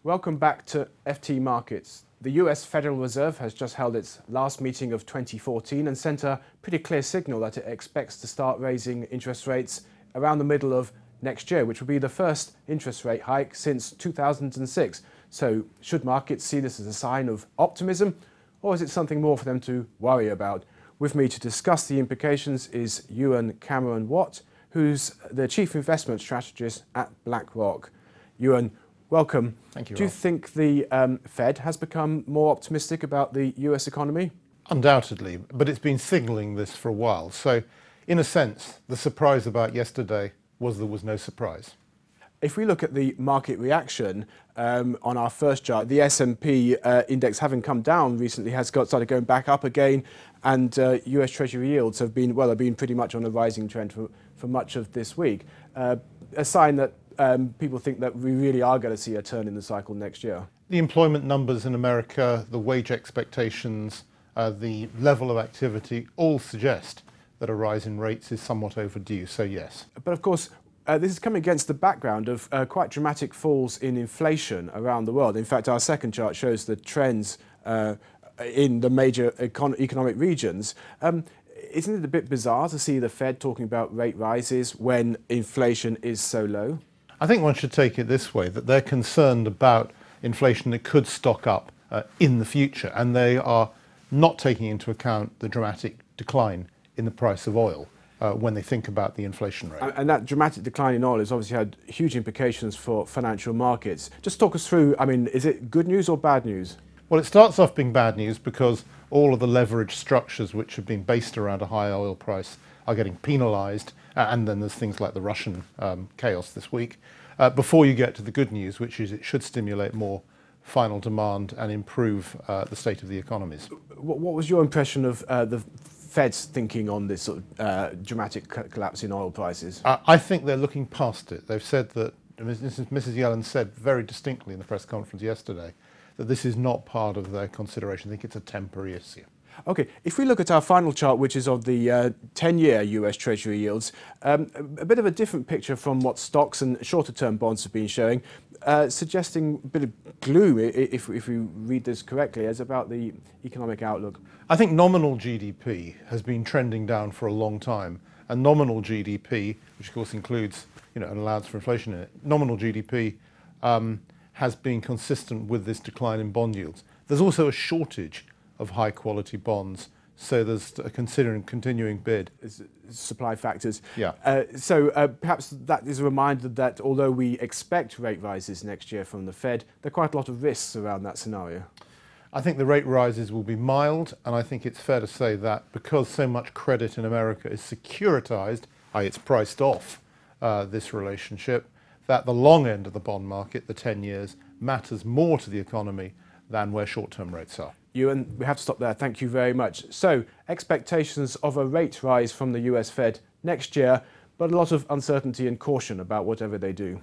Welcome back to FT Markets. The US Federal Reserve has just held its last meeting of 2014 and sent a pretty clear signal that it expects to start raising interest rates around the middle of next year, which will be the first interest rate hike since 2006. So should markets see this as a sign of optimism, or is it something more for them to worry about? With me to discuss the implications is Ewen Cameron Watt, who's the Chief Investment Strategist at BlackRock. Ewen, welcome. Thank you, Do you Ralph. think the Fed has become more optimistic about the US economy? Undoubtedly, but it's been signalling this for a while. So, in a sense, the surprise about yesterday was there was no surprise. If we look at the market reaction on our first chart, the S&P index, having come down recently, has started going back up again, and US Treasury yields have been pretty much on a rising trend for much of this week. A sign that people think that we really are going to see a turn in the cycle next year. The employment numbers in America, the wage expectations, the level of activity all suggest that a rise in rates is somewhat overdue, so yes. But of course, this is coming against the background of quite dramatic falls in inflation around the world. In fact, our second chart shows the trends in the major economic regions. Isn't it a bit bizarre to see the Fed talking about rate rises when inflation is so low? I think one should take it this way, that they're concerned about inflation that could stock up in the future, and they are not taking into account the dramatic decline in the price of oil when they think about the inflation rate. And that dramatic decline in oil has obviously had huge implications for financial markets. Just talk us through, is it good news or bad news? Well, it starts off being bad news because all of the leverage structures which have been based around a high oil price are getting penalised, and then there's things like the Russian chaos this week. Before you get to the good news, which is it should stimulate more final demand and improve the state of the economies. What was your impression of the Fed's thinking on this sort of dramatic collapse in oil prices? I think they're looking past it. They've said that, Mrs. Yellen said very distinctly in the press conference yesterday, that this is not part of their consideration. I think it's a temporary issue. Okay, if we look at our final chart, which is of the 10-year US Treasury yields, a bit of a different picture from what stocks and shorter-term bonds have been showing, suggesting a bit of gloom, if we read this correctly, as about the economic outlook. I think nominal GDP has been trending down for a long time, and nominal GDP, which of course includes an allowance for inflation in it, nominal GDP has been consistent with this decline in bond yields. There's also a shortage of high quality bonds, so there's a continuing bid. Supply factors. Yeah. So perhaps that is a reminder that although we expect rate rises next year from the Fed, there are quite a lot of risks around that scenario. I think the rate rises will be mild, and I think it's fair to say that because so much credit in America is securitized, it's priced off this relationship, that the long end of the bond market, the 10 years, matters more to the economy than where short-term rates are. Ewen, we have to stop there. Thank you very much. So, expectations of a rate rise from the US Fed next year, but a lot of uncertainty and caution about whatever they do.